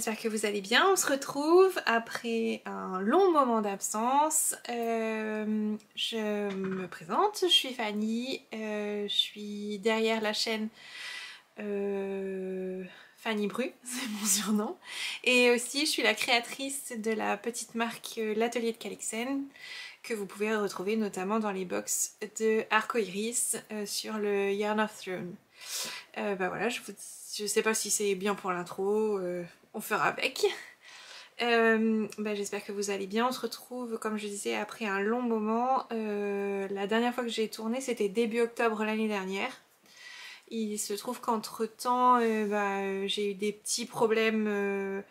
j'espère que vous allez bien. On se retrouve après un long moment d'absence. Je me présente, je suis Fanny, je suis derrière la chaîne Fanny Bru, c'est mon surnom. Et aussi je suis la créatrice de la petite marque L'Atelier de Calixen, que vous pouvez retrouver notamment dans les box de Arcoiris sur le Yarn of Throne. Voilà, je sais pas si c'est bien pour l'intro, on fera avec. J'espère que vous allez bien. On se retrouve, comme je disais, après un long moment. La dernière fois que j'ai tourné, c'était début octobre l'année dernière. Il se trouve qu'entre temps, j'ai eu des petits problèmes,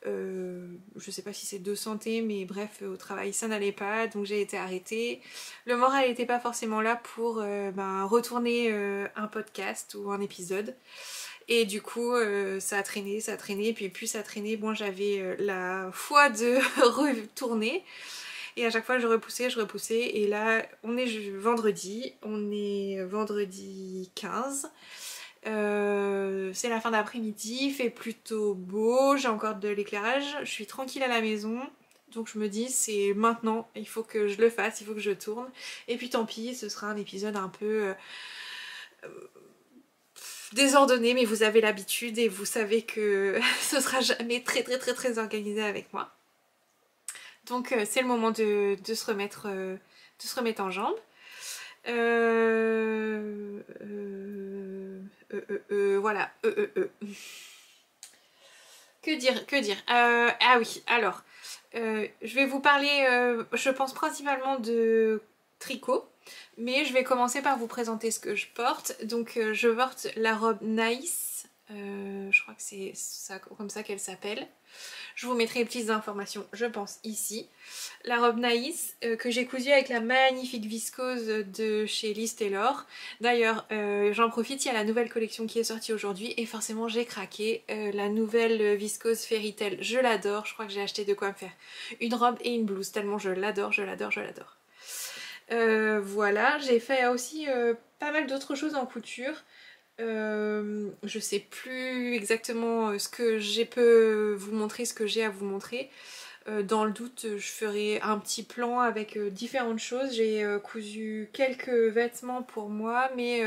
je sais pas si c'est de santé, mais bref, au travail ça n'allait pas, donc j'ai été arrêtée. Le moral n'était pas forcément là pour retourner un podcast ou un épisode. Et du coup, ça a traîné, et puis plus ça traînait, bon j'avais la foi de retourner. Et à chaque fois je repoussais, et là on est vendredi 15. C'est la fin d'après-midi, il fait plutôt beau, j'ai encore de l'éclairage, je suis tranquille à la maison. Donc je me dis c'est maintenant, il faut que je le fasse, il faut que je tourne. Et puis tant pis, ce sera un épisode un peu désordonné, mais vous avez l'habitude et vous savez que ce sera jamais très organisé avec moi. Donc c'est le moment de se remettre en jambes. Voilà. Que dire ah oui, alors, je vais vous parler, je pense principalement de tricot, mais je vais commencer par vous présenter ce que je porte. Donc je porte la robe Nice, je crois que c'est ça, comme ça qu'elle s'appelle. Je vous mettrai les petites informations, je pense, ici. La robe Nice que j'ai cousue avec la magnifique viscose de chez Liz Taylor. D'ailleurs, j'en profite, il y a la nouvelle collection qui est sortie aujourd'hui et forcément j'ai craqué. La nouvelle viscose Fairy Tail, je l'adore. Je crois que j'ai acheté de quoi me faire une robe et une blouse, tellement je l'adore, je l'adore, je l'adore. Voilà, j'ai fait aussi pas mal d'autres choses en couture. Je sais plus exactement ce que j'ai peux vous montrer, ce que j'ai à vous montrer. Dans le doute, je ferai un petit plan avec différentes choses. J'ai cousu quelques vêtements pour moi, mais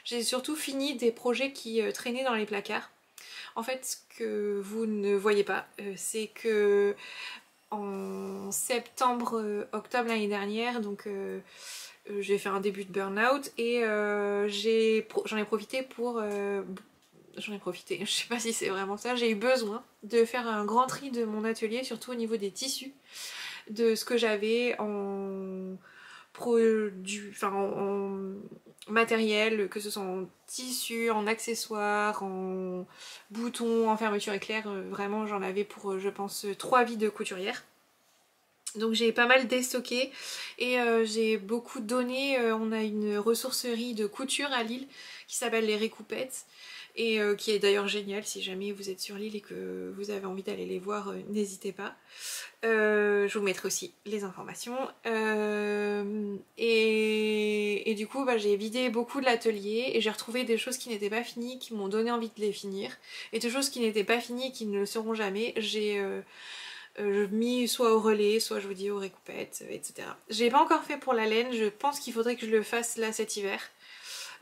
j'ai surtout fini des projets qui traînaient dans les placards. En fait, ce que vous ne voyez pas, c'est que en septembre-octobre l'année dernière, donc j'ai fait un début de burn-out et j'en ai profité pour... je sais pas si c'est vraiment ça, j'ai eu besoin de faire un grand tri de mon atelier, surtout au niveau des tissus, de ce que j'avais en matériel, que ce soit en tissu, en accessoires, en boutons, en fermeture éclair, vraiment j'en avais pour je pense 3 vies de couturière. Donc j'ai pas mal déstocké et j'ai beaucoup donné. On a une ressourcerie de couture à Lille qui s'appelle les Récoupettes et qui est d'ailleurs géniale. Si jamais vous êtes sur Lille et que vous avez envie d'aller les voir, n'hésitez pas. Je vous mettrai aussi les informations. Et du coup j'ai vidé beaucoup de l'atelier et j'ai retrouvé des choses qui n'étaient pas finies, qui m'ont donné envie de les finir, et des choses qui n'étaient pas finies, qui ne le seront jamais. J'ai mis soit au relais, soit je vous dis aux récoupettes, etc. J'ai pas encore fait pour la laine, je pense qu'il faudrait que je le fasse là cet hiver.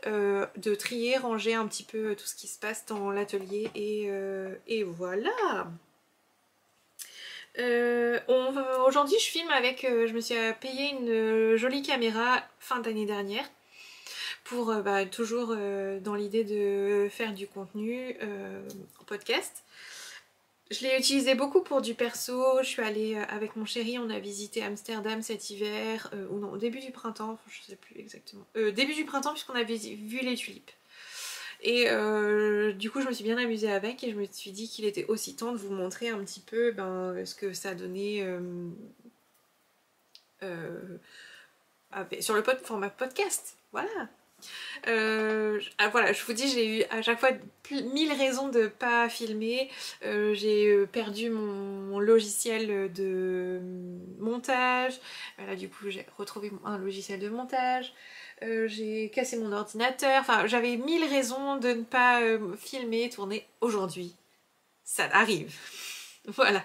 De trier, ranger un petit peu tout ce qui se passe dans l'atelier et voilà. Aujourd'hui je filme avec, je me suis payé une jolie caméra fin d'année dernière pour toujours dans l'idée de faire du contenu en podcast. Je l'ai utilisé beaucoup pour du perso. Je suis allée avec mon chéri, on a visité Amsterdam cet hiver, ou non, au début du printemps, je sais plus exactement. Début du printemps, puisqu'on a vu les tulipes. Et du coup je me suis bien amusée avec et je me suis dit qu'il était aussi temps de vous montrer un petit peu ce que ça donnait sur le format podcast. Voilà. Voilà, je vous dis, j'ai eu à chaque fois 1000 raisons de pas filmer. J'ai perdu mon logiciel de montage. Là du coup j'ai retrouvé un logiciel de montage. J'ai cassé mon ordinateur. Enfin j'avais 1000 raisons de ne pas filmer, tourner. Aujourd'hui ça arrive. Voilà.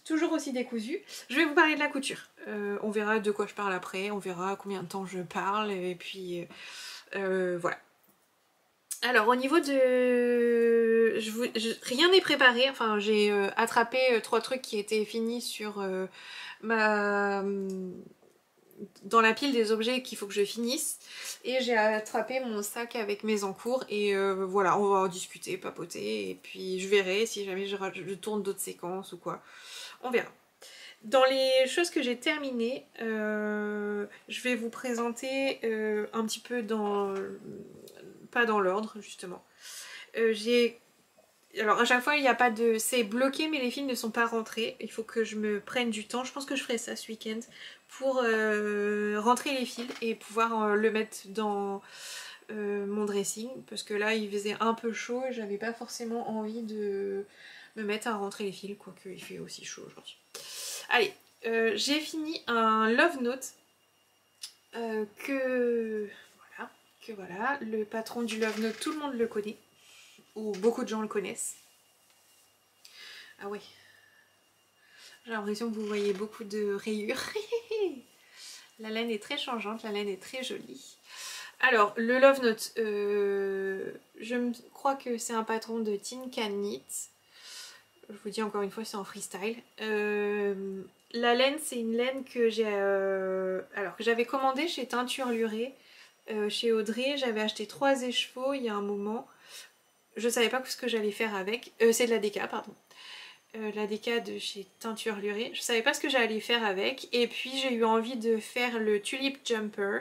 Toujours aussi décousu. Je vais vous parler de la couture. On verra de quoi je parle après, on verra combien de temps je parle, et puis voilà. Alors au niveau de... rien n'est préparé, enfin j'ai attrapé 3 trucs qui étaient finis sur ma... dans la pile des objets qu'il faut que je finisse, et j'ai attrapé mon sac avec mes encours, et voilà, on va en discuter, papoter, et puis je verrai si jamais je tourne d'autres séquences ou quoi, on verra. Dans les choses que j'ai terminées, je vais vous présenter un petit peu dans... pas dans l'ordre justement. Alors à chaque fois il n'y a pas de... c'est bloqué mais les fils ne sont pas rentrés. Il faut que je me prenne du temps. Je pense que je ferai ça ce week-end pour rentrer les fils et pouvoir le mettre dans mon dressing. Parce que là il faisait un peu chaud et j'avais pas forcément envie de me mettre à rentrer les fils. Quoique il fait aussi chaud aujourd'hui. Allez, j'ai fini un Love Note que voilà, le patron du Love Note, tout le monde le connaît, ou beaucoup de gens le connaissent. Ah ouais, j'ai l'impression que vous voyez beaucoup de rayures. La laine est très changeante, la laine est très jolie. Alors, le Love Note, je crois que c'est un patron de Tin Can Knit. Je vous dis encore une fois, c'est en freestyle. La laine, c'est une laine que j'ai, alors que j'avais commandée chez Teinture Lurée, chez Audrey. J'avais acheté 3 écheveaux il y a un moment. Je savais pas ce que j'allais faire avec. C'est de la DK, pardon. La DK de chez Teinture Lurée. Je savais pas ce que j'allais faire avec. Et puis j'ai eu envie de faire le Tulip Jumper.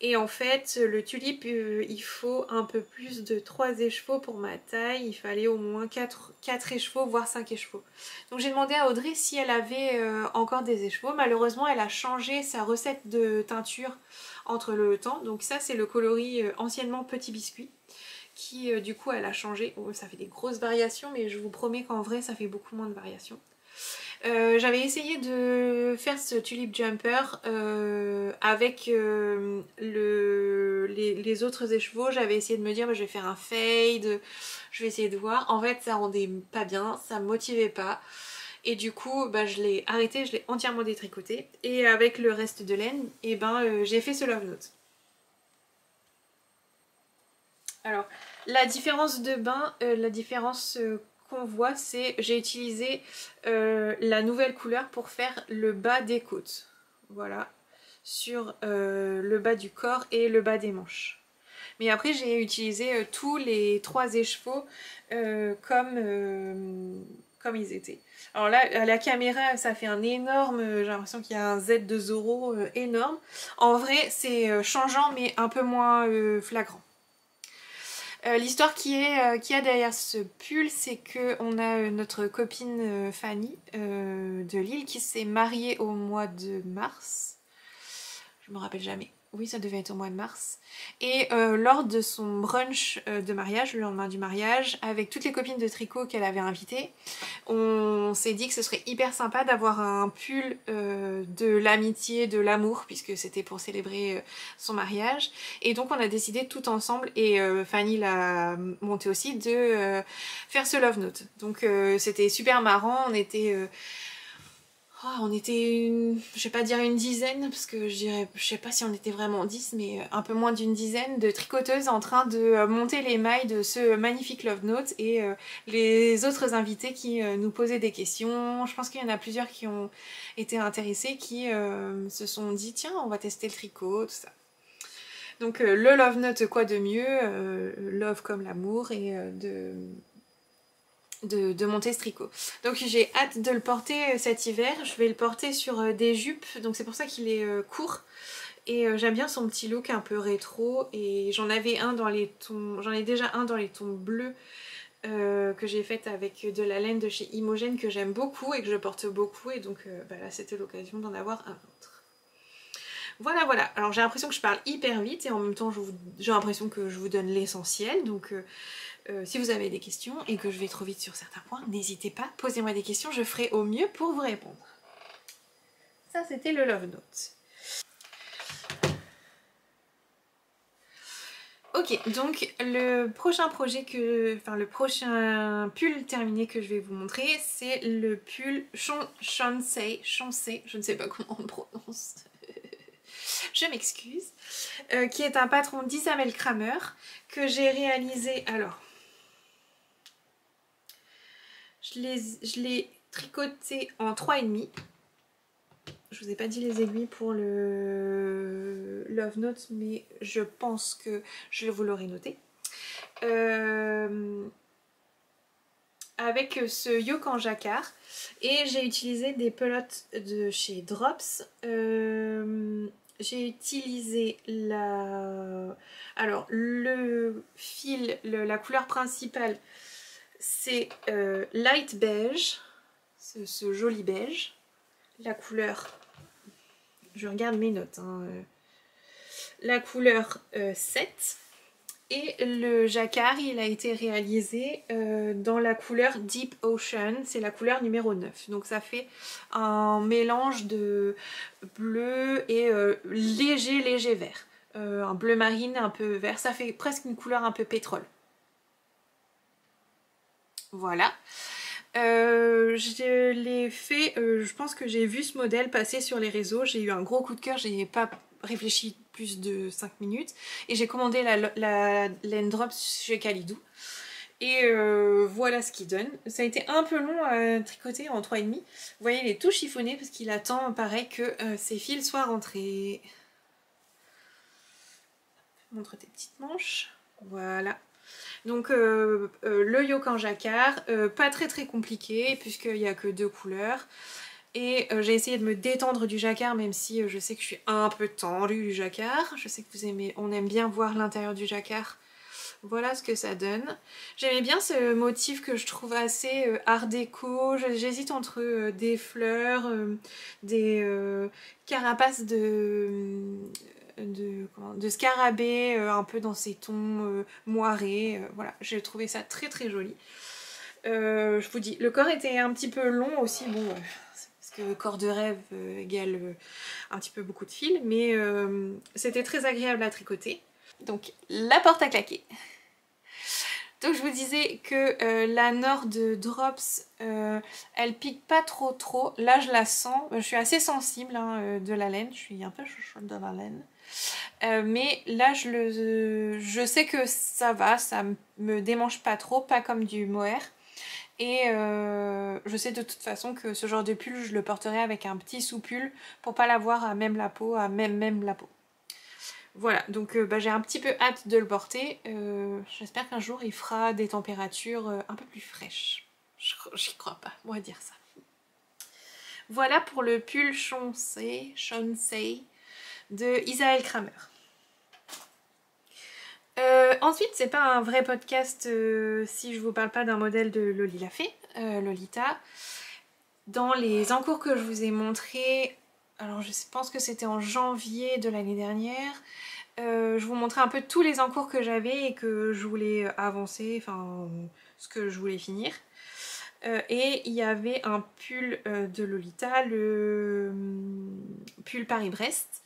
Et en fait, le tulip, il faut un peu plus de 3 écheveaux pour ma taille. Il fallait au moins 4 écheveaux, voire 5 écheveaux. Donc j'ai demandé à Audrey si elle avait encore des écheveaux. Malheureusement, elle a changé sa recette de teinture entre le temps. Donc ça, c'est le coloris anciennement Petit Biscuit, qui du coup, elle a changé. Oh, ça fait des grosses variations, mais je vous promets qu'en vrai, ça fait beaucoup moins de variations. J'avais essayé de faire ce tulip jumper avec les autres écheveaux. J'avais essayé de me dire bah, je vais faire un fade, je vais essayer de voir. En fait ça rendait pas bien, ça me motivait pas. Et du coup bah, je l'ai arrêté, je l'ai entièrement détricoté. Et avec le reste de laine, et ben, j'ai fait ce Love Note. Alors la différence de bain, la différence qu'on voit, c'est j'ai utilisé la nouvelle couleur pour faire le bas des côtes, voilà, sur le bas du corps et le bas des manches. Mais après j'ai utilisé tous les 3 écheveaux comme ils étaient. Alors là à la caméra ça fait un énorme, j'ai l'impression qu'il y a un Z de Zoro énorme. En vrai c'est changeant mais un peu moins flagrant. L'histoire qui a derrière ce pull, c'est qu'on a notre copine Fanny de Lille qui s'est mariée au mois de mars. Je me rappelle jamais. Oui, ça devait être au mois de mars. Et lors de son brunch de mariage, le lendemain du mariage, avec toutes les copines de tricot qu'elle avait invitées, on s'est dit que ce serait hyper sympa d'avoir un pull de l'amitié, de l'amour, puisque c'était pour célébrer son mariage. Et donc on a décidé tout ensemble, et Fanny l'a monté aussi, de faire ce Love Note. Donc c'était super marrant, on était... je vais pas dire une dizaine, parce que je sais pas si on était vraiment 10, mais un peu moins d'une dizaine de tricoteuses en train de monter les mailles de ce magnifique Love Note, et les autres invités qui nous posaient des questions. Je pense qu'il y en a plusieurs qui ont été intéressés, qui se sont dit tiens on va tester le tricot, tout ça. Donc le Love Note, quoi de mieux, love comme l'amour, et de monter ce tricot. Donc j'ai hâte de le porter cet hiver. Je vais le porter sur des jupes, donc c'est pour ça qu'il est court. Et j'aime bien son petit look un peu rétro. Et j'en ai déjà un dans les tons bleus que j'ai fait avec de la laine de chez Imogène que j'aime beaucoup et que je porte beaucoup. Et donc bah là c'était l'occasion d'en avoir un autre. Voilà, voilà. Alors j'ai l'impression que je parle hyper vite et en même temps j'ai l'impression que je vous donne l'essentiel. Donc si vous avez des questions et que je vais trop vite sur certains points, n'hésitez pas, posez-moi des questions, je ferai au mieux pour vous répondre. Ça c'était le Love Note. Ok, donc le prochain projet le prochain pull terminé que je vais vous montrer, c'est le pull Shansei, je ne sais pas comment on le prononce, je m'excuse, qui est un patron d'Isabelle Kramer que j'ai réalisé, alors, je l'ai tricoté en 3,5. Je vous ai pas dit les aiguilles pour le Love Note, mais je pense que je vous l'aurai noté. Avec ce yoke en jacquard, et j'ai utilisé des pelotes de chez Drops. J'ai utilisé alors le fil, la couleur principale, c'est light beige, ce joli beige. La couleur, je regarde mes notes, hein, la couleur 7. Et le jacquard, il a été réalisé dans la couleur Deep Ocean, c'est la couleur numéro 9. Donc ça fait un mélange de bleu et léger vert. Un bleu marine un peu vert, ça fait presque une couleur un peu pétrole. Voilà. Je l'ai fait, je pense que j'ai vu ce modèle passer sur les réseaux, j'ai eu un gros coup de cœur, j'ai pas réfléchi plus de 5 minutes et j'ai commandé la laine drop chez Kalidou et voilà ce qu'il donne. Ça a été un peu long à tricoter en 3,5. Vous voyez, il est tout chiffonné parce qu'il attend pareil que ses fils soient rentrés. Montre tes petites manches, voilà. Donc le yoke en jacquard, pas très compliqué puisqu'il n'y a que 2 couleurs. Et j'ai essayé de me détendre du jacquard, même si je sais que je suis un peu tendue du jacquard. Je sais que vous aimez, on aime bien voir l'intérieur du jacquard. Voilà ce que ça donne. J'aimais bien ce motif que je trouve assez art déco. J'hésite entre des fleurs, des carapaces de scarabée, un peu dans ces tons moirés. Voilà, j'ai trouvé ça très joli. Je vous dis, le corps était un petit peu long aussi, bon, parce que corps de rêve égale un petit peu beaucoup de fil, mais c'était très agréable à tricoter. Donc la porte à claquer. Donc je vous disais que la Nord de Drops, elle pique pas trop. Là je la sens, je suis assez sensible hein, de la laine, je suis un peu chouchoute de la laine. Mais là je sais que ça va, ça me démange pas trop, pas comme du mohair. Et je sais de toute façon que ce genre de pull, je le porterai avec un petit sous-pull pour pas l'avoir à même la peau, à même la peau. Voilà, donc j'ai un petit peu hâte de le porter. J'espère qu'un jour il fera des températures un peu plus fraîches. J'y crois pas, on va dire ça. Voilà pour le pull Shansei de Isabelle Kramer. Ensuite, c'est pas un vrai podcast si je vous parle pas d'un modèle de Lolita. Dans les encours que je vous ai montrés, alors je pense que c'était en janvier de l'année dernière, je vous montrais un peu tous les encours que j'avais et que je voulais avancer, enfin ce que je voulais finir. Et il y avait un pull de Lolita, le pull Paris-Brest.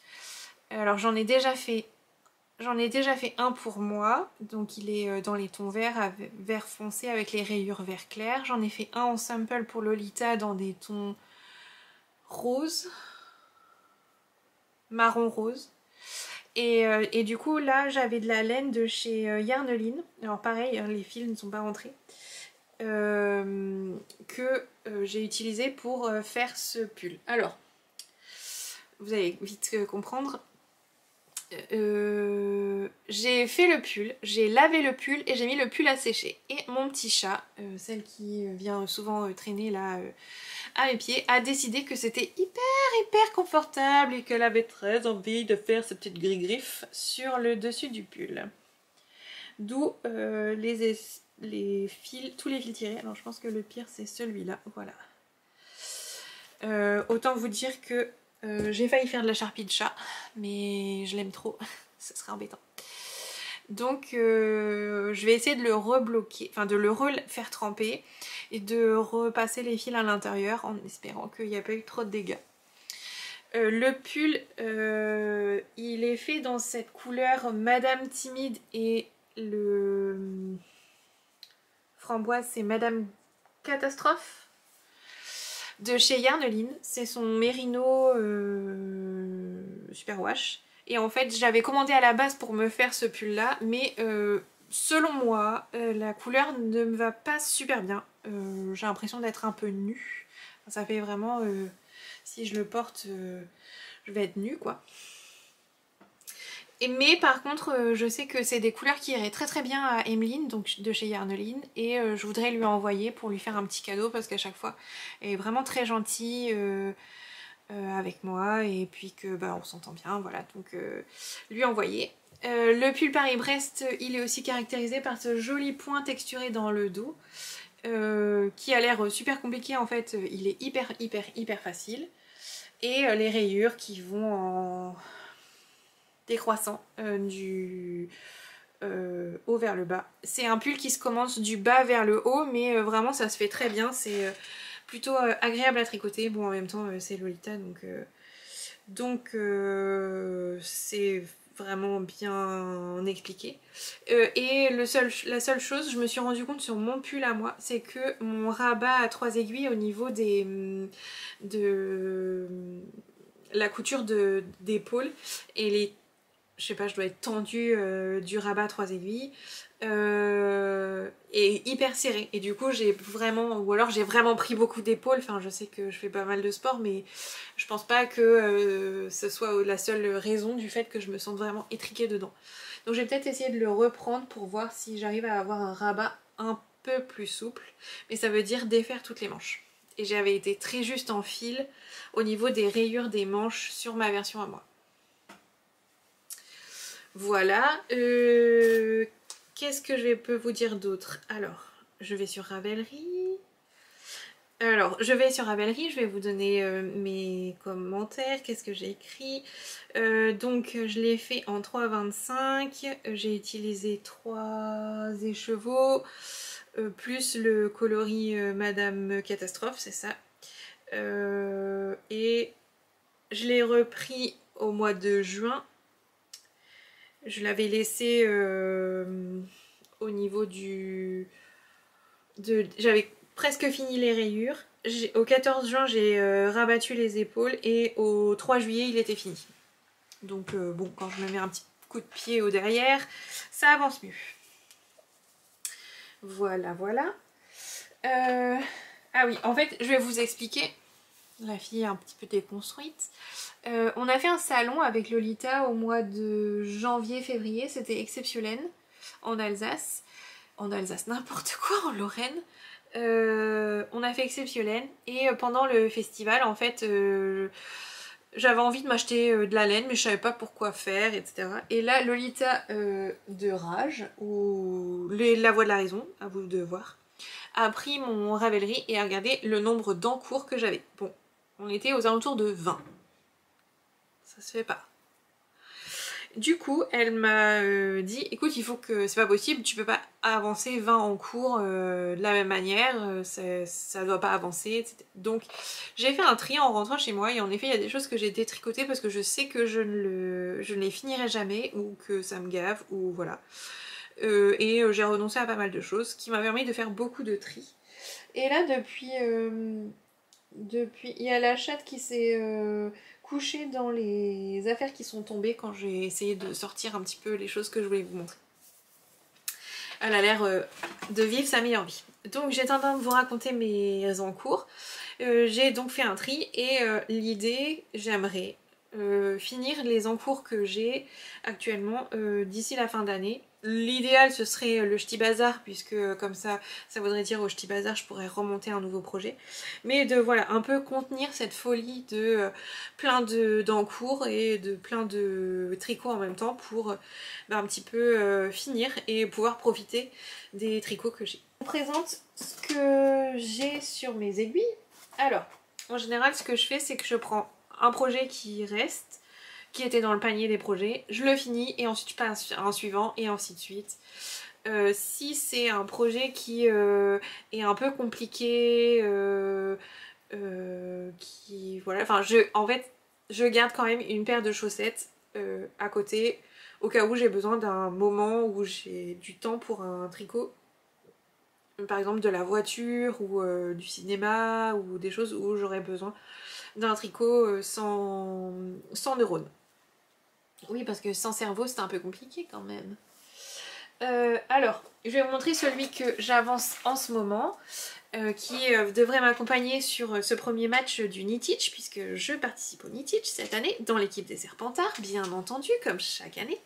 Alors j'en ai déjà fait un pour moi, donc il est dans les tons verts, vert foncé avec les rayures vert clair. J'en ai fait un en sample pour Lolita dans des tons rose, marron rose. Et du coup là j'avais de la laine de chez Yarneline, alors pareil les fils ne sont pas rentrés, que j'ai utilisé pour faire ce pull. Alors vous allez vite comprendre. J'ai fait le pull, j'ai lavé le pull et j'ai mis le pull à sécher. Et mon petit chat, celle qui vient souvent traîner là à mes pieds, a décidé que c'était hyper confortable et qu'elle avait très envie de faire ses petites griffes sur le dessus du pull. D'où les fils, tous les fils tirés. Alors je pense que le pire c'est celui-là, voilà. Autant vous dire que j'ai failli faire de la charpie de chat, mais je l'aime trop, ce serait embêtant. Donc je vais essayer de le rebloquer, enfin de le refaire tremper et de repasser les fils à l'intérieur en espérant qu'il n'y a pas eu trop de dégâts. Le pull, il est fait dans cette couleur Madame Timide et le framboise, c'est Madame Catastrophe de chez Yarneline. C'est son Mérino Super Wash. Et en fait, j'avais commandé à la base pour me faire ce pull là, mais selon moi, la couleur ne me va pas super bien. J'ai l'impression d'être un peu nue. Ça fait vraiment, si je le porte, je vais être nue quoi. Mais par contre, je sais que c'est des couleurs qui iraient très très bien à Emeline, donc de chez Yarneline, et je voudrais lui envoyer pour lui faire un petit cadeau parce qu'à chaque fois elle est vraiment très gentille avec moi et puis que bah, on s'entend bien, voilà, donc lui envoyer. Le pull Paris-Brest, il est aussi caractérisé par ce joli point texturé dans le dos qui a l'air super compliqué en fait, il est hyper facile. Et les rayures qui vont en décroissant du haut vers le bas. C'est un pull qui se commence du bas vers le haut, mais vraiment ça se fait très bien, c'est plutôt agréable à tricoter. Bon, en même temps c'est Lolita, donc c'est vraiment bien expliqué. Et la seule chose, je me suis rendu compte sur mon pull à moi, c'est que mon rabat à 3 aiguilles au niveau de la couture d'épaule et les, je sais pas, je dois être tendue du rabat 3 aiguilles et hyper serré, et du coup j'ai vraiment, ou alors j'ai vraiment pris beaucoup d'épaules. Enfin, je sais que je fais pas mal de sport, mais je pense pas que ce soit la seule raison du fait que je me sente vraiment étriquée dedans. Donc je vais peut-être essayer de le reprendre pour voir si j'arrive à avoir un rabat un peu plus souple, mais ça veut dire défaire toutes les manches. Et j'avais été très juste en fil au niveau des rayures des manches sur ma version à moi. Voilà. Qu'est-ce que je peux vous dire d'autre? Alors, je vais sur Ravelry. Je vais vous donner mes commentaires. Qu'est-ce que j'ai écrit? Donc, je l'ai fait en 3,25. J'ai utilisé 3 écheveaux, plus le coloris Madame Catastrophe, c'est ça. Et je l'ai repris au mois de juin. Je l'avais laissé au niveau j'avais presque fini les rayures. Au 14 juin, j'ai rabattu les épaules et au 3 juillet, il était fini. Donc bon, quand je me mets un petit coup de pied au derrière, ça avance mieux. Voilà, voilà. Ah oui, en fait, je vais vous expliquer. La fille est un petit peu déconstruite. On a fait un salon avec Lolita au mois de janvier-février, c'était Exceptionnel, en Alsace. En Alsace, n'importe quoi, en Lorraine. On a fait Exceptionnel et pendant le festival, en fait, j'avais envie de m'acheter de la laine, mais je savais pas pourquoi faire, etc. Et là, Lolita de Rage, ou La Voix de la Raison, à vous de voir, a pris mon Ravelry et a regardé le nombre d'encours que j'avais. Bon, on était aux alentours de 20. Ça se fait pas. Du coup, elle m'a dit, écoute, il faut que, c'est pas possible, tu peux pas avancer 20 en cours de la même manière, ça doit pas avancer, etc. Donc j'ai fait un tri en rentrant chez moi, et en effet il y a des choses que j'ai détricotées parce que je sais que je ne les finirai jamais, ou que ça me gave, ou voilà. Et j'ai renoncé à pas mal de choses, ce qui m'a permis de faire beaucoup de tri. Et là depuis il y a la chatte qui s'est couchée dans les affaires qui sont tombées quand j'ai essayé de sortir un petit peu les choses que je voulais vous montrer. Elle a l'air de vivre sa meilleure vie. Donc j'étais en train de vous raconter mes encours. J'ai donc fait un tri et l'idée, j'aimerais finir les encours que j'ai actuellement d'ici la fin d'année. L'idéal ce serait le Ch'ti Bazar, puisque comme ça voudrait dire au Ch'ti Bazar je pourrais remonter un nouveau projet. Mais de voilà, un peu contenir cette folie de plein d'encours et de plein de tricots en même temps pour un petit peu finir et pouvoir profiter des tricots que j'ai. Je vous présente ce que j'ai sur mes aiguilles. Alors, en général ce que je fais c'est que je prends un projet qui reste, qui était dans le panier des projets, je le finis et ensuite je passe à un suivant et ainsi de suite. Si c'est un projet qui est un peu compliqué, qui voilà, enfin en fait je garde quand même une paire de chaussettes à côté au cas où j'ai besoin d'un moment où j'ai du temps pour un tricot. Par exemple de la voiture ou du cinéma ou des choses où j'aurais besoin d'un tricot sans neurones. Oui, parce que sans cerveau c'est un peu compliqué quand même. Alors, je vais vous montrer celui que j'avance en ce moment, qui devrait m'accompagner sur ce premier match du Knitich, puisque je participe au Knitich cette année, dans l'équipe des Serpentards, bien entendu, comme chaque année.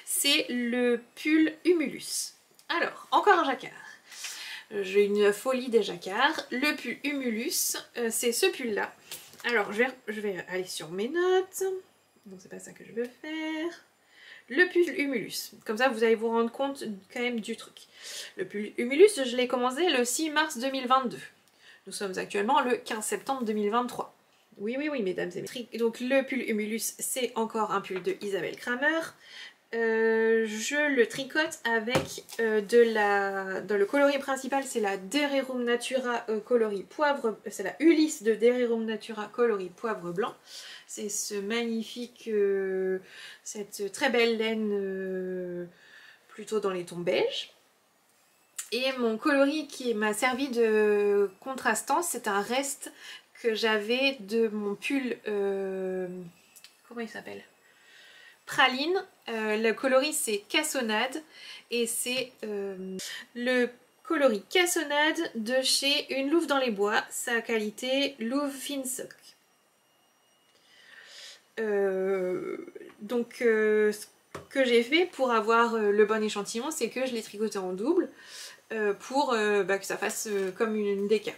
C'est le pull Humulus. Alors, encore un jacquard. J'ai une folie des jacquards. Le pull Humulus, c'est ce pull-là. Alors, je vais aller sur mes notes. Donc, c'est pas ça que je veux faire. Le pull Humulus. Comme ça, vous allez vous rendre compte quand même du truc. Le pull Humulus, je l'ai commencé le 6 mars 2022. Nous sommes actuellement le 15 septembre 2023. Oui, oui, oui, mesdames et messieurs. Donc le pull Humulus, c'est encore un pull de Isabelle Kramer. Je le tricote avec dans le coloris principal, c'est la Dererum Natura coloris poivre, c'est la Ulysse de Dererum Natura coloris poivre blanc. C'est ce magnifique, cette très belle laine plutôt dans les tons beiges. Et mon coloris qui m'a servi de contrastant, c'est un reste que j'avais de mon pull, comment il s'appelle ? Praline. Le coloris c'est Cassonade et c'est le coloris Cassonade de chez Une Louve dans les Bois, sa qualité Louve Fine Sock. Donc ce que j'ai fait pour avoir le bon échantillon, c'est que je l'ai tricoté en double pour que ça fasse comme une déca.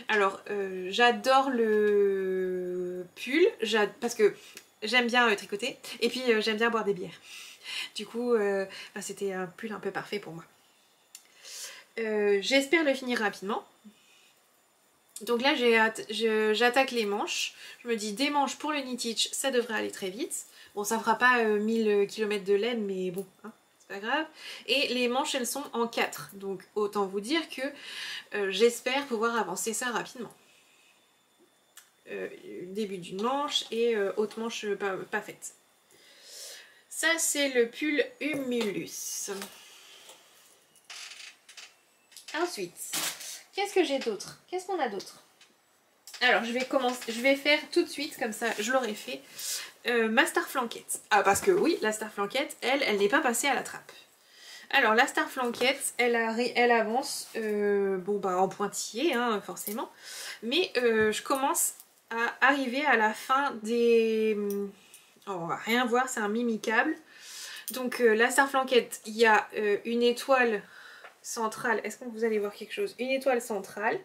Alors j'adore le pull parce que j'aime bien tricoter et puis j'aime bien boire des bières. Du coup c'était un pull un peu parfait pour moi. J'espère le finir rapidement. Donc là j'attaque les manches. Je me dis des manches pour le Knitich, ça devrait aller très vite. Bon, ça fera pas 1000 km de laine, mais bon, hein, c'est pas grave. Et les manches elles sont en 4, donc autant vous dire que j'espère pouvoir avancer ça rapidement. Début d'une manche et autre manche pas faite. Ça c'est le pull Humulus. Ensuite, qu'est-ce que j'ai d'autre? Qu'est-ce qu'on a d'autre? Alors je vais faire tout de suite, comme ça je l'aurai fait, ma Star Flanquette. Ah parce que oui, la Star Flanquette, elle n'est pas passée à la trappe. Alors la Star Flanquette, elle avance en pointillé hein, forcément, mais je commence à arriver à la fin des... Oh, on va rien voir, c'est un mimicable. Donc la Star Flanquette, il y a une étoile centrale. Est-ce que vous allez voir quelque chose? Une étoile centrale.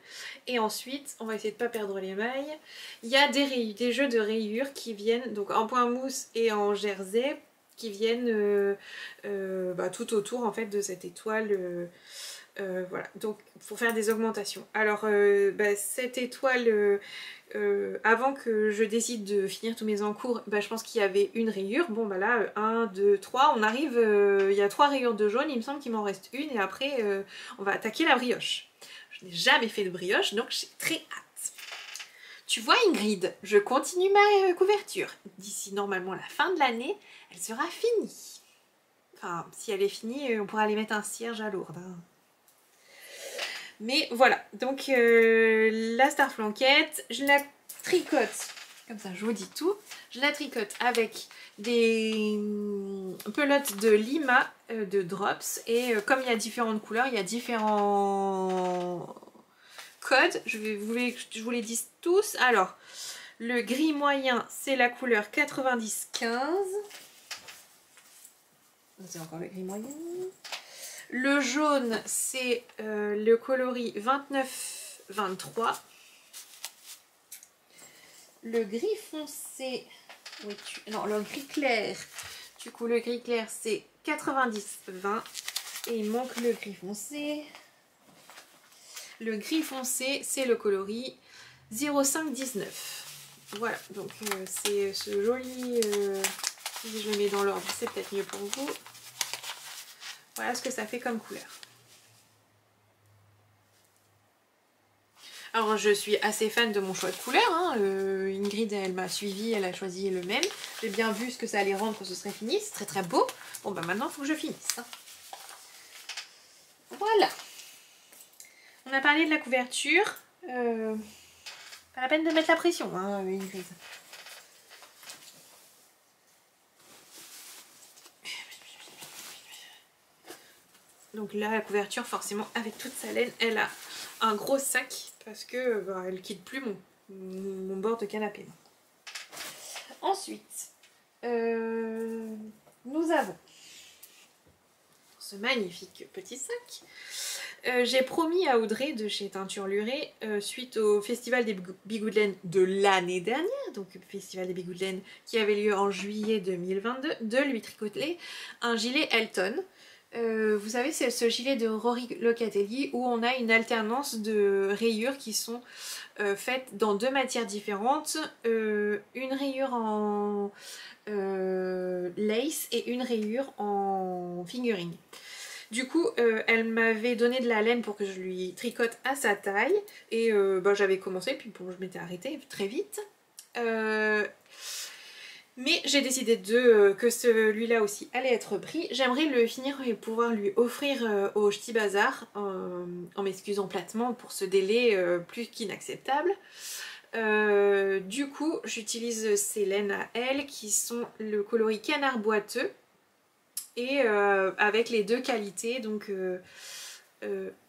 Et ensuite, on va essayer de ne pas perdre les mailles. Il y a des jeux de rayures qui viennent, donc en point mousse et en jersey, qui viennent tout autour en fait de cette étoile. Voilà, donc pour faire des augmentations. Alors cette étoile, avant que je décide de finir tous mes encours, je pense qu'il y avait une rayure. Bon là, 1, 2, 3, on arrive, il y a 3 rayures de jaune, il me semble qu'il m'en reste une et après on va attaquer la brioche. Je n'ai jamais fait de brioche, donc j'ai très hâte. Tu vois Ingrid, je continue ma couverture. D'ici normalement la fin de l'année, elle sera finie. Enfin, si elle est finie, on pourra aller mettre un cierge à Lourdes. Hein. Mais voilà, donc la Star Flanquette, je la tricote, comme ça je vous dis tout, je la tricote avec des pelotes de Lima de Drops et comme il y a différentes couleurs, il y a différents codes, je vous les dise tous. Alors, le gris moyen c'est la couleur 90-15, c'est encore le gris moyen. Le jaune, c'est le coloris 29-23. Le gris foncé, non, le gris clair. Du coup, le gris clair, c'est 90-20. Et il manque le gris foncé. Le gris foncé, c'est le coloris 05-19. Voilà, donc c'est ce joli... si je le mets dans l'ordre, c'est peut-être mieux pour vous. Voilà ce que ça fait comme couleur. Alors je suis assez fan de mon choix de couleur, hein. Ingrid elle m'a suivi, elle a choisi le même. J'ai bien vu ce que ça allait rendre quand ce serait fini, c'est très très beau. Bon bah maintenant il faut que je finisse. Hein. Voilà. On a parlé de la couverture. Pas la peine de mettre la pression, hein, Ingrid. Donc là la couverture forcément avec toute sa laine, elle a un gros sac parce que bah, elle quitte plus mon bord de canapé. Ensuite, nous avons ce magnifique petit sac. J'ai promis à Audrey de chez Teinture Lurée, suite au Festival des Bigoud de Laine de l'année dernière, donc le Festival des Bigoud de Laine qui avait lieu en juillet 2022, de lui tricoter un gilet Elton. Vous savez, c'est ce gilet de Rory Locatelli où on a une alternance de rayures qui sont faites dans deux matières différentes. Une rayure en lace et une rayure en fingering. Du coup, elle m'avait donné de la laine pour que je lui tricote à sa taille. Et bah, j'avais commencé, puis bon, je m'étais arrêtée très vite. Mais j'ai décidé que celui-là aussi allait être pris. J'aimerais le finir et pouvoir lui offrir au Ch'ti Bazar, en m'excusant platement pour ce délai plus qu'inacceptable. Du coup, j'utilise ces laines à elle qui sont le coloris canard boiteux et avec les deux qualités. Donc,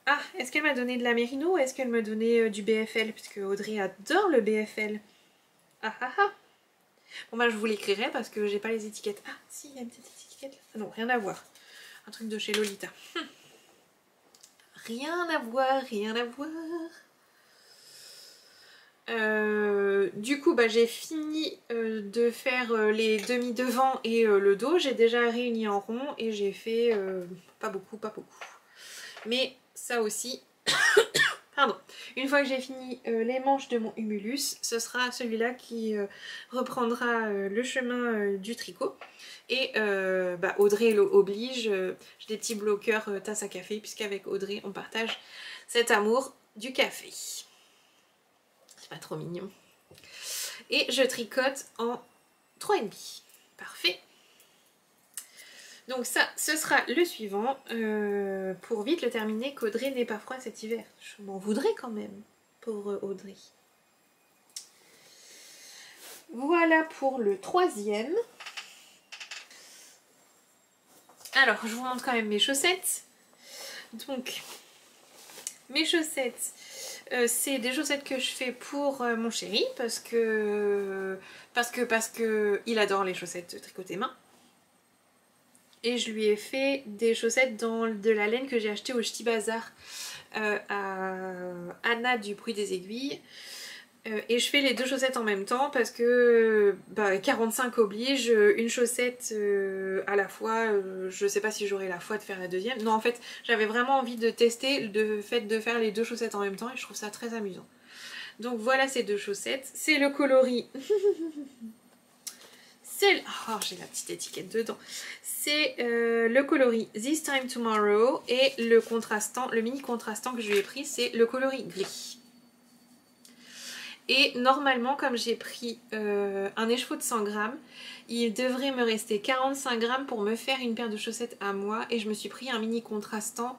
ah, est-ce qu'elle m'a donné de la Mérino ou est-ce qu'elle m'a donné du BFL? Parce que Audrey adore le BFL. Ah ah ah! Bon bah je vous l'écrirai parce que j'ai pas les étiquettes. Ah si, il y a une petite étiquette là. Ah non, rien à voir. Un truc de chez Lolita. Rien à voir, rien à voir. Du coup bah j'ai fini de faire les demi devant et le dos. J'ai déjà réuni en rond et j'ai fait pas beaucoup. Mais ça aussi... Pardon. Une fois que j'ai fini les manches de mon humulus, ce sera celui-là qui reprendra le chemin du tricot. Et bah, Audrey oblige, j'ai des petits bloqueurs tasse à café, puisqu'avec Audrey on partage cet amour du café. C'est pas trop mignon. Et je tricote en 3,5. Parfait. Donc ça, ce sera le suivant, pour vite le terminer, qu'Audrey n'ait pas froid cet hiver. Je m'en voudrais quand même, pauvre Audrey. Voilà pour le troisième. Alors, je vous montre quand même mes chaussettes. Donc, mes chaussettes, c'est des chaussettes que je fais pour mon chéri, parce que il adore les chaussettes tricotées main. Et je lui ai fait des chaussettes dans de la laine que j'ai acheté au Ch'ti Bazar à Anna du Bruit des Aiguilles. Et je fais les deux chaussettes en même temps parce que bah, 45 oblige, une chaussette à la fois, je sais pas si j'aurai la foi de faire la deuxième. Non, en fait, j'avais vraiment envie de tester le fait de faire les deux chaussettes en même temps et je trouve ça très amusant. Donc voilà ces deux chaussettes. C'est le coloris... Oh, j'ai la petite étiquette dedans. C'est le coloris This Time Tomorrow et le contrastant, le mini contrastant que je lui ai pris, c'est le coloris gris. Et normalement, comme j'ai pris un écheveau de 100 grammes, il devrait me rester 45 grammes pour me faire une paire de chaussettes à moi. Et je me suis pris un mini contrastant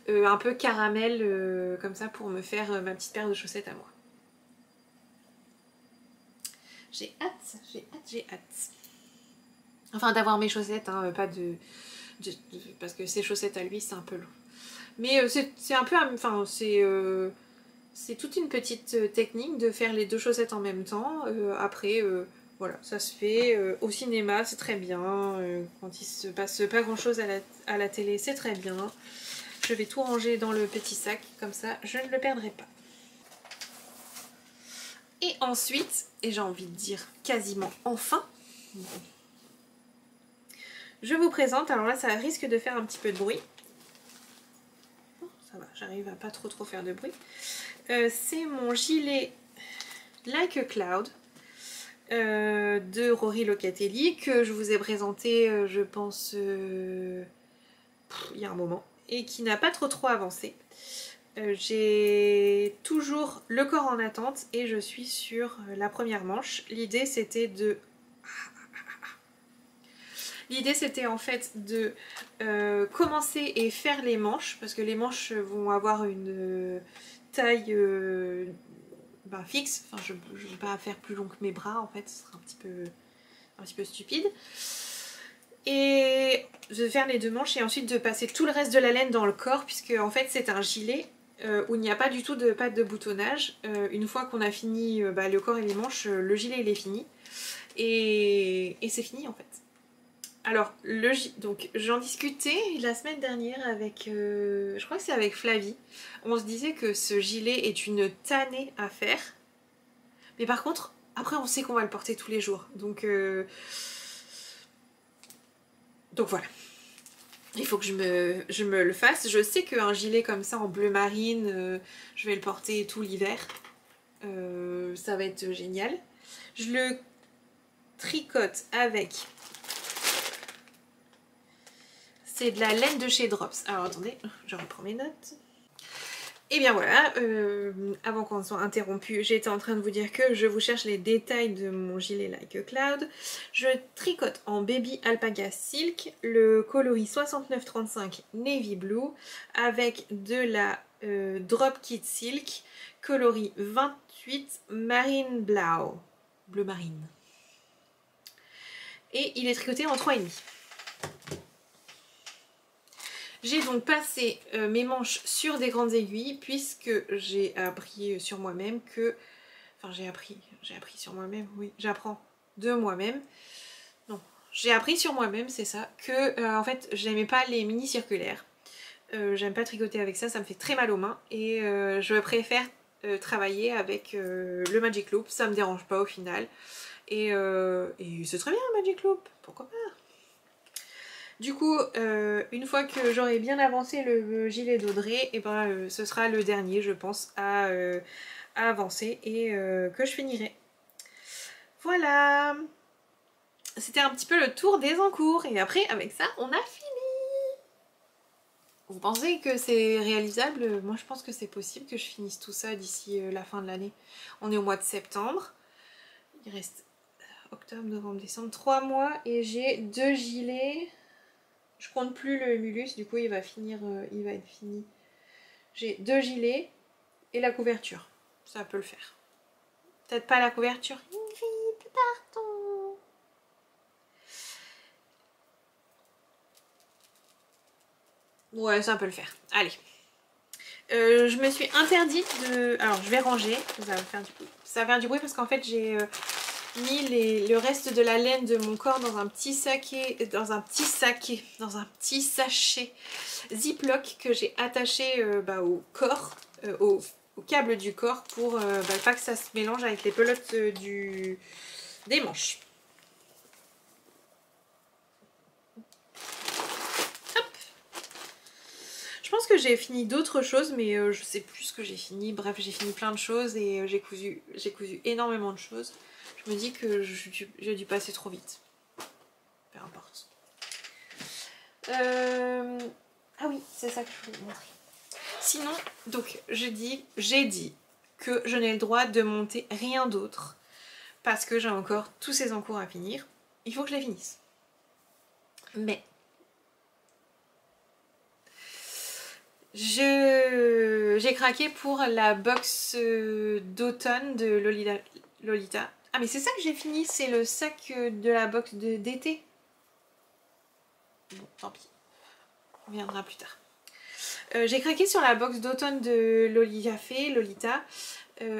un peu caramel comme ça pour me faire ma petite paire de chaussettes à moi. J'ai hâte. Enfin d'avoir mes chaussettes, hein, pas parce que ses chaussettes à lui c'est un peu long. Mais c'est un peu... Enfin c'est toute une petite technique de faire les deux chaussettes en même temps. Après, voilà, ça se fait. Au cinéma, c'est très bien. Quand il se passe pas grand chose à la télé, c'est très bien. Je vais tout ranger dans le petit sac, comme ça je ne le perdrai pas. Et ensuite, et j'ai envie de dire quasiment enfin, je vous présente, alors là ça risque de faire un petit peu de bruit. Oh, ça va, j'arrive à pas trop faire de bruit. C'est mon gilet Like a Cloud de Rory Locatelli que je vous ai présenté, je pense, il y a un moment, et qui n'a pas trop avancé. J'ai toujours le corps en attente et je suis sur la première manche. L'idée c'était de... L'idée c'était en fait de commencer et faire les manches, parce que les manches vont avoir une taille fixe. Enfin, je ne vais pas faire plus long que mes bras en fait, ce sera un petit peu stupide. Et de faire les deux manches et ensuite de passer tout le reste de la laine dans le corps, puisque en fait c'est un gilet où il n'y a pas du tout de patte de boutonnage. Une fois qu'on a fini le corps et les manches, le gilet il est fini. Et c'est fini en fait. Alors, donc j'en discutais la semaine dernière avec, je crois que c'est avec Flavie. On se disait que ce gilet est une tannée à faire. Mais par contre, après on sait qu'on va le porter tous les jours. Donc voilà. Il faut que je me le fasse. Je sais qu'un gilet comme ça en bleu marine, je vais le porter tout l'hiver. Ça va être génial. Je le tricote avec... C'est de la laine de chez Drops. Alors attendez, je reprends mes notes. Et bien voilà, avant qu'on soit interrompu, j'étais en train de vous dire que je vous cherche les détails de mon gilet Like a Cloud. Je tricote en Baby Alpaca Silk, le coloris 6935 Navy Blue, avec de la Drop Kit Silk, coloris 28 Marine Blau, bleu marine. Et il est tricoté en 3,5. J'ai donc passé mes manches sur des grandes aiguilles puisque j'ai appris sur moi-même que... Enfin j'ai appris sur moi-même, oui, j'apprends de moi-même. Non, j'ai appris sur moi-même, c'est ça, que en fait j'aimais pas les mini circulaires. J'aime pas tricoter avec ça, ça me fait très mal aux mains et je préfère travailler avec le Magic Loop, ça me dérange pas au final. Et c'est très bien le Magic Loop, pourquoi pas. Du coup, une fois que j'aurai bien avancé le gilet d'Audrey, et ben, ce sera le dernier, je pense, à avancer et que je finirai. Voilà. C'était un petit peu le tour des encours. Et après, avec ça, on a fini. Vous pensez que c'est réalisable? Moi, je pense que c'est possible que je finisse tout ça d'ici la fin de l'année. On est au mois de septembre. Il reste octobre, novembre, décembre, 3 mois. Et j'ai 2 gilets... Je compte plus le mulus, du coup il va être fini. J'ai 2 gilets et la couverture. Ça peut le faire. Peut-être pas la couverture. Vite, partons. Ouais, ça peut le faire. Allez. Je me suis interdite de... Alors je vais ranger. Ça va faire du bruit. Ça va faire du bruit parce qu'en fait j'ai... mis le reste de la laine de mon corps dans un petit sachet Ziploc que j'ai attaché au corps, au câble du corps pour pas que ça se mélange avec les pelotes des manches. Hop. Je pense que j'ai fini d'autres choses mais je sais plus ce que j'ai fini. Bref, j'ai fini plein de choses et j'ai cousu énormément de choses. Je me dis que j'ai dû passer trop vite. Peu importe. Ah oui, c'est ça que je voulais vous montrer. Sinon, donc j'ai dit que je n'ai le droit de monter rien d'autre parce que j'ai encore tous ces encours à finir. Il faut que je les finisse. Mais j'ai craqué pour la box d'automne de Lolita. Ah mais c'est ça que j'ai fini, c'est le sac de la box d'été. Bon, tant pis. On reviendra plus tard. J'ai craqué sur la box d'automne de Lolita.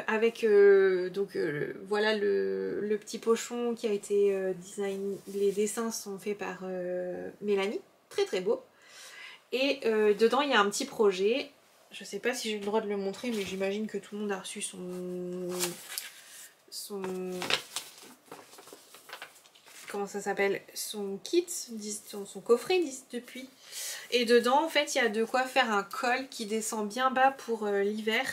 Avec voilà le petit pochon qui a été design. Les dessins sont faits par Mélanie. Très très beau. Et dedans il y a un petit projet. Je sais pas si j'ai le droit de le montrer, mais j'imagine que tout le monde a reçu comment ça s'appelle, son kit, son coffret depuis. Et dedans en fait il y a de quoi faire un col qui descend bien bas pour l'hiver,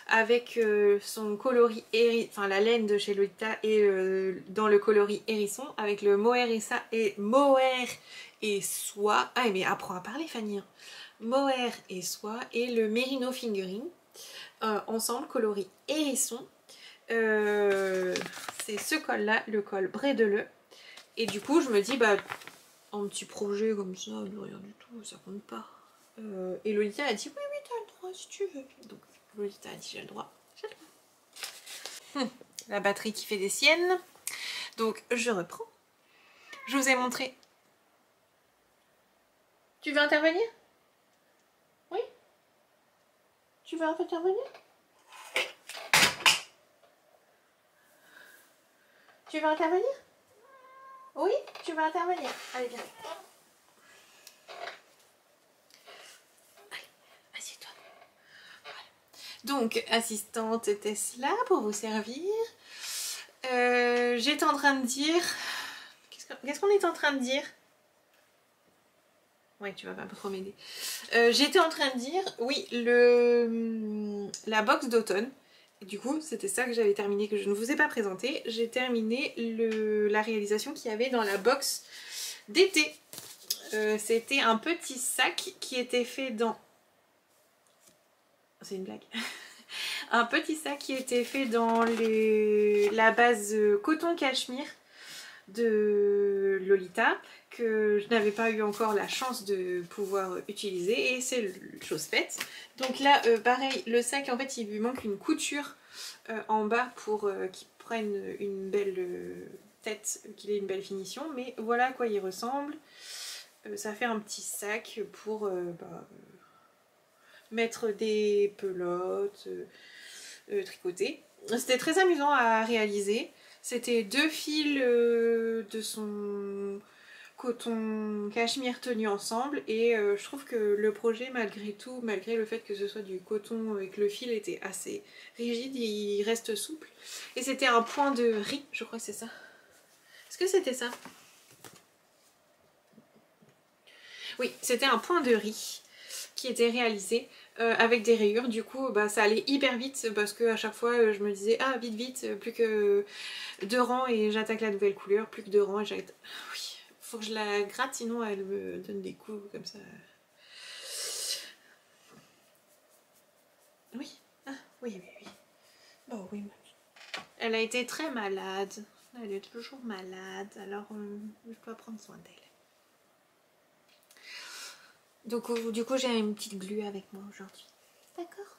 avec son coloris enfin la laine de chez Lolita et dans le coloris hérisson avec le mohair et soie. Ah mais apprends à parler Fanny. mohair et soie et le merino fingering ensemble coloris hérisson. C'est ce col là, le col brédeleux, et du coup je me dis bah un petit projet comme ça, rien du tout, ça compte pas. Et Lolita a dit oui oui t'as le droit si tu veux, donc Lolita a dit j'ai le droit, j'ai le droit. La batterie qui fait des siennes, donc je reprends. Je vous ai montré. Tu veux intervenir? Oui? Tu veux intervenir? Tu veux intervenir? Oui? Tu veux intervenir? Allez, viens. Allez, assieds-toi. Voilà. Donc, assistante Tesla pour vous servir. J'étais en train de dire... Qu'est-ce qu'on est en train de dire? Ouais, tu vas pas trop m'aider. J'étais en train de dire, oui, la box d'automne. Du coup, c'était ça que j'avais terminé, que je ne vous ai pas présenté. J'ai terminé la réalisation qu'il y avait dans la box d'été. C'était un petit sac qui était fait dans... C'est une blague. Un petit sac qui était fait dans la base coton cachemire de Lolita, que je n'avais pas eu encore la chance de pouvoir utiliser, et c'est chose faite. Donc là pareil, le sac en fait il lui manque une couture en bas pour qu'il prenne une belle tête, qu'il ait une belle finition, mais voilà à quoi il ressemble. Ça fait un petit sac pour mettre des pelotes tricotées. C'était très amusant à réaliser. C'était 2 fils de son coton cachemire tenus ensemble, et je trouve que le projet, malgré tout, malgré le fait que ce soit du coton et que le fil était assez rigide, il reste souple. Et c'était un point de riz, je crois que c'est ça. Est-ce que c'était ça? Oui, c'était un point de riz qui était réalisé avec des rayures. Du coup bah, ça allait hyper vite, parce que à chaque fois je me disais ah vite vite, plus que 2 rangs et j'attaque la nouvelle couleur, plus que 2 rangs et j'attaque... Oui, faut que je la gratte sinon elle me donne des coups comme ça. Oui, ah oui oui oui. Bon oui, elle a été très malade, elle est toujours malade, alors je dois prendre soin d'elle. Donc du coup j'ai une petite glu avec moi aujourd'hui. D'accord.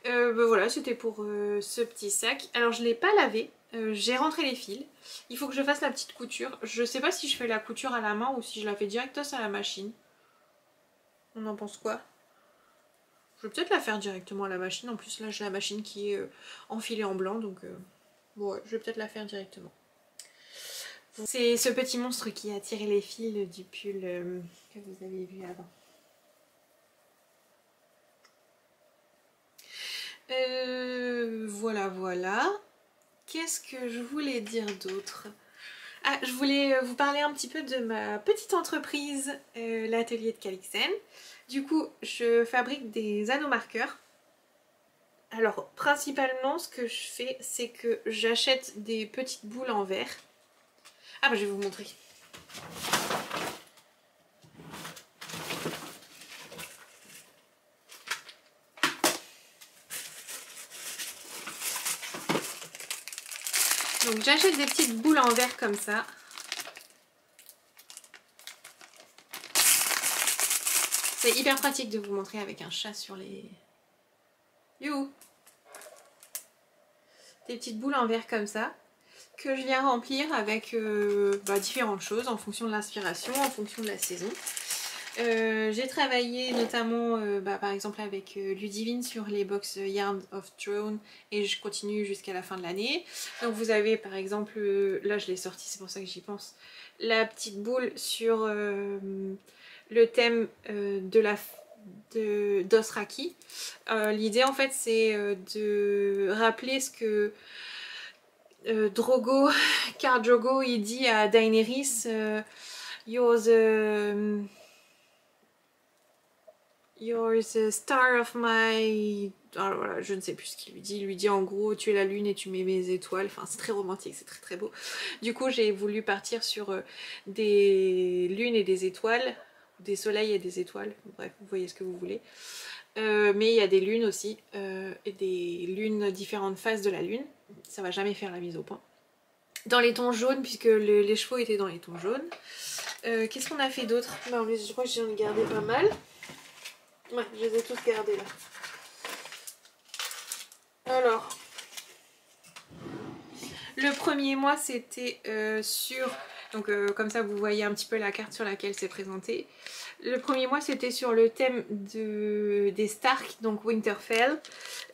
Voilà, c'était pour ce petit sac. Alors je ne l'ai pas lavé, j'ai rentré les fils. Il faut que je fasse la petite couture. Je sais pas si je fais la couture à la main ou si je la fais directos à la machine. On en pense quoi? Je vais peut-être la faire directement à la machine. En plus là j'ai la machine qui est enfilée en blanc, donc bon, ouais, je vais peut-être la faire directement. C'est ce petit monstre qui a tiré les fils du pull que vous avez vu avant. Voilà, voilà. Qu'est-ce que je voulais dire d'autre? Ah, je voulais vous parler un petit peu de ma petite entreprise, l'atelier de Calixen. Du coup, je fabrique des anneaux marqueurs. Alors, principalement, ce que je fais, c'est que j'achète des petites boules en verre. Ah bah, je vais vous montrer. Donc j'achète des petites boules en verre comme ça. C'est hyper pratique de vous montrer avec un chat sur les... You. Des petites boules en verre comme ça, que je viens remplir avec différentes choses en fonction de l'inspiration, en fonction de la saison. J'ai travaillé notamment par exemple avec Ludivine sur les box Yarn of Throne, et je continue jusqu'à la fin de l'année. Donc vous avez par exemple, là je l'ai sorti, c'est pour ça que j'y pense, la petite boule sur le thème d'Osraki. L'idée en fait c'est de rappeler ce que Khal Drogo il dit à Daenerys, You're the star of my... Alors voilà, je ne sais plus ce qu'il lui dit. Il lui dit en gros, tu es la lune et tu mets mes étoiles. Enfin, c'est très romantique, c'est très très beau. Du coup, j'ai voulu partir sur des lunes et des étoiles. des soleils et des étoiles, bref, vous voyez ce que vous voulez. Mais il y a des lunes aussi, et des lunes, différentes phases de la lune. Ça va jamais faire la mise au point. Dans les tons jaunes, puisque les chevaux étaient dans les tons jaunes. Qu'est-ce qu'on a fait d'autre? Bah, je crois que j'en ai gardé pas mal. Ouais, je les ai tous gardés là. Alors, le premier mois c'était sur... Donc comme ça vous voyez un petit peu la carte sur laquelle c'est présenté. Le premier mois c'était sur le thème des Stark, donc Winterfell.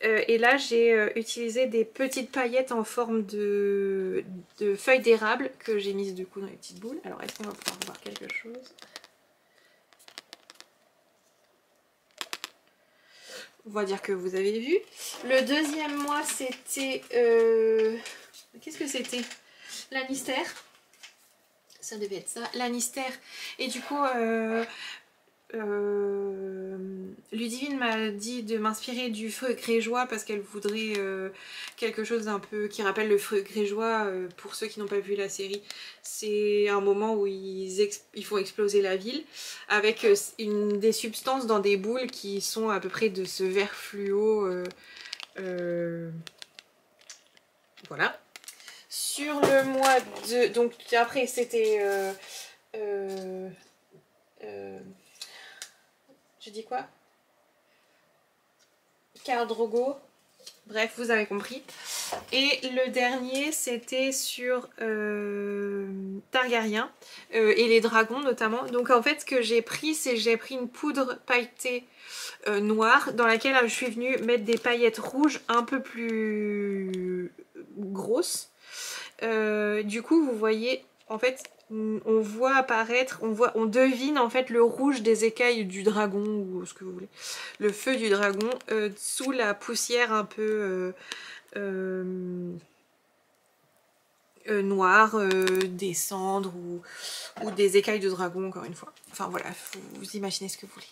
Et là j'ai utilisé des petites paillettes en forme de feuilles d'érable que j'ai mises du coup dans les petites boules. Alors est-ce qu'on va pouvoir voir quelque chose? On va dire que vous avez vu. Le deuxième mois c'était... Qu'est-ce que c'était? Lannister. Ça devait être ça, Lannister. Et du coup, Ludivine m'a dit de m'inspirer du feu grégeois parce qu'elle voudrait quelque chose d'un peu qui rappelle le feu grégeois. Pour ceux qui n'ont pas vu la série, c'est un moment où ils font exploser la ville avec des substances dans des boules qui sont à peu près de ce vert fluo. Voilà. Sur le mois de... Donc après c'était... je dis quoi? Khal Drogo. Bref, vous avez compris. Et le dernier c'était sur Targaryen et les dragons notamment. Donc en fait ce que j'ai pris, c'est j'ai pris une poudre pailletée noire dans laquelle je suis venue mettre des paillettes rouges un peu plus grosses. Du coup vous voyez en fait on voit apparaître, on devine en fait le rouge des écailles du dragon ou ce que vous voulez, le feu du dragon sous la poussière un peu noire des cendres ou des écailles de dragon encore une fois. Enfin voilà, vous imaginez ce que vous voulez.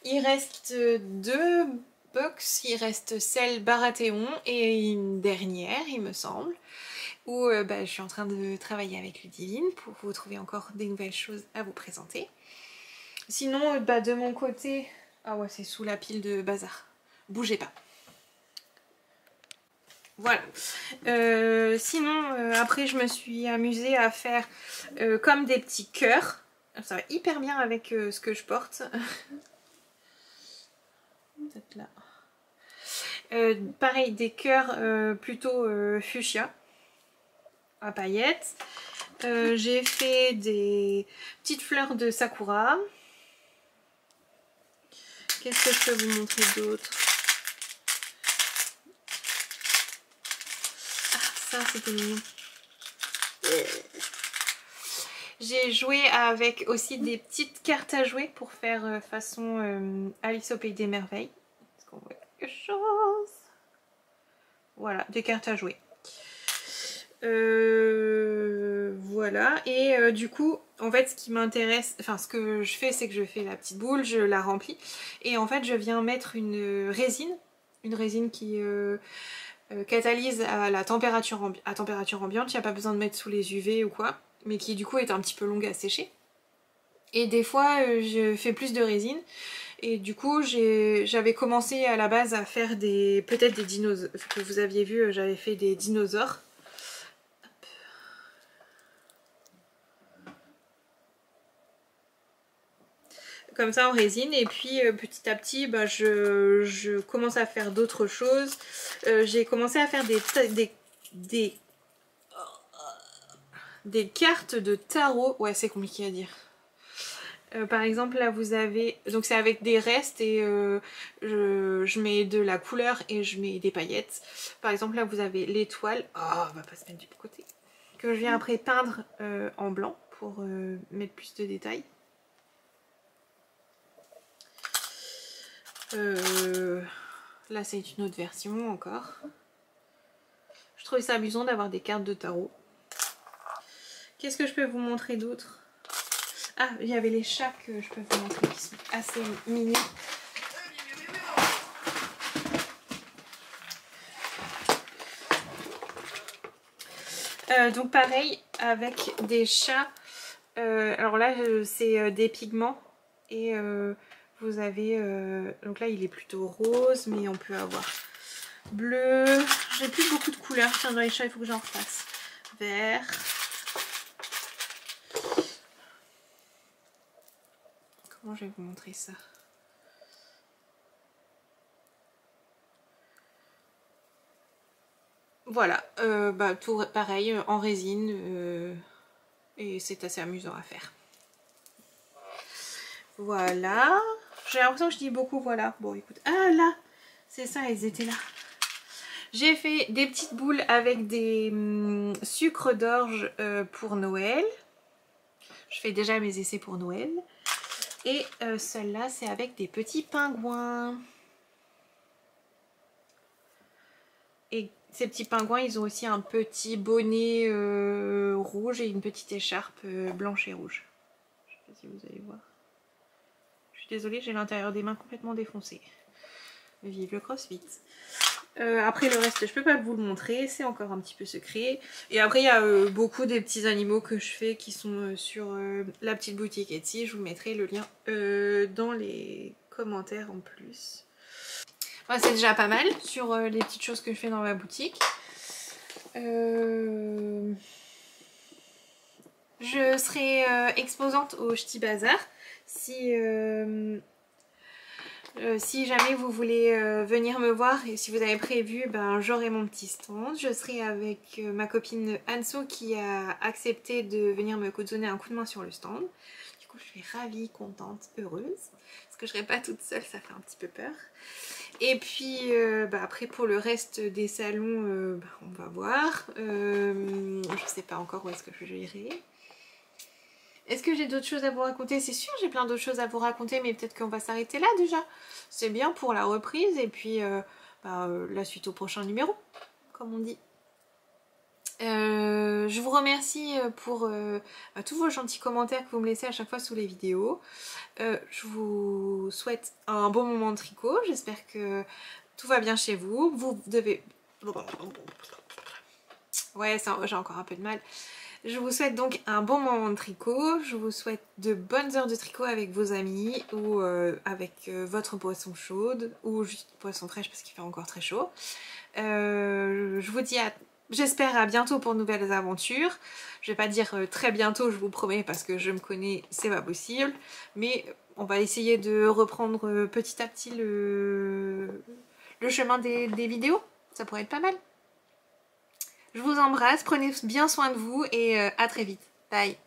Il reste deux box, il reste celle Baratheon et une dernière il me semble. Où je suis en train de travailler avec Ludivine pour vous trouver encore des nouvelles choses à vous présenter. Sinon, de mon côté... Ah ouais, c'est sous la pile de bazar. Bougez pas. Voilà. Sinon, après, je me suis amusée à faire comme des petits cœurs. Ça va hyper bien avec ce que je porte. Peut-être là. Pareil, des cœurs plutôt fuchsia. À paillettes. J'ai fait des petites fleurs de sakura. Qu'est-ce que je peux vous montrer d'autre? Ah, ça c'était mignon. J'ai joué avec aussi des petites cartes à jouer pour faire façon Alice au Pays des Merveilles. Est-ce qu'on voit quelque chose? Voilà, des cartes à jouer. Voilà, et du coup en fait ce qui m'intéresse, enfin ce que je fais c'est que je fais la petite boule, je la remplis et en fait je viens mettre une résine qui catalyse à la température, ambiante. Il n'y a pas besoin de mettre sous les UV ou quoi, mais qui du coup est un petit peu longue à sécher. Et des fois je fais plus de résine et du coup j'avais commencé à la base à faire peut-être des dinosaures, ce que vous aviez vu, j'avais fait des dinosaures. Comme ça en résine et puis petit à petit je commence à faire d'autres choses. J'ai commencé à faire des cartes de tarot. Ouais, c'est compliqué à dire. Par exemple là vous avez, donc c'est avec des restes et je mets de la couleur et je mets des paillettes. Par exemple là vous avez l'étoile, oh, on va pas se mettre du côté, que je viens après peindre en blanc pour mettre plus de détails. Là c'est une autre version encore. Je trouvais ça amusant d'avoir des cartes de tarot. Qu'est-ce que je peux vous montrer d'autre? Ah, il y avait les chats que je peux vous montrer qui sont assez mignons. Donc pareil avec des chats. Alors là c'est des pigments. et vous avez... donc là il est plutôt rose, mais on peut avoir bleu. J'ai plus beaucoup de couleurs, tiens dans les chats il faut que j'en refasse. Vert. Comment je vais vous montrer ça? Voilà, bah, tout pareil en résine et c'est assez amusant à faire. Voilà, j'ai l'impression que je dis beaucoup voilà. Bon écoute, ah là, c'est ça, elles étaient là. J'ai fait des petites boules avec des sucres d'orge pour Noël. Je fais déjà mes essais pour Noël. Et celle-là c'est avec des petits pingouins. Et ces petits pingouins, ils ont aussi un petit bonnet rouge et une petite écharpe blanche et rouge. Je sais pas si vous allez voir. Je suis désolée, j'ai l'intérieur des mains complètement défoncé. Vive le crossfit. Après le reste, je peux pas vous le montrer, c'est encore un petit peu secret. Et après, il y a beaucoup des petits animaux que je fais qui sont sur la petite boutique Etsy. Je vous mettrai le lien dans les commentaires en plus. Enfin, c'est déjà pas mal sur les petites choses que je fais dans ma boutique. Je serai exposante au Ch'ti Bazar si jamais vous voulez venir me voir et si vous avez prévu, ben, j'aurai mon petit stand. Je serai avec ma copine Anso qui a accepté de venir me donner un coup de main sur le stand. Du coup je suis ravie, contente, heureuse. Parce que je serai pas toute seule, ça fait un petit peu peur. Et puis bah, après pour le reste des salons, bah, on va voir. Je sais pas encore où est-ce que je irai. Est-ce que j'ai d'autres choses à vous raconter? C'est sûr, j'ai plein d'autres choses à vous raconter, mais peut-être qu'on va s'arrêter là déjà. C'est bien pour la reprise et puis bah, la suite au prochain numéro, comme on dit. Je vous remercie pour tous vos gentils commentaires que vous me laissez à chaque fois sous les vidéos. Je vous souhaite un bon moment de tricot. J'espère que tout va bien chez vous. Vous devez... Ouais, j'ai encore un peu de mal. Je vous souhaite donc un bon moment de tricot. Je vous souhaite de bonnes heures de tricot avec vos amis ou avec votre boisson chaude ou juste boisson fraîche parce qu'il fait encore très chaud. Je vous dis j'espère à bientôt pour de nouvelles aventures. Je vais pas dire très bientôt, je vous promets, parce que je me connais, c'est pas possible. Mais on va essayer de reprendre petit à petit le chemin des vidéos. Ça pourrait être pas mal. Je vous embrasse, prenez bien soin de vous et à très vite. Bye!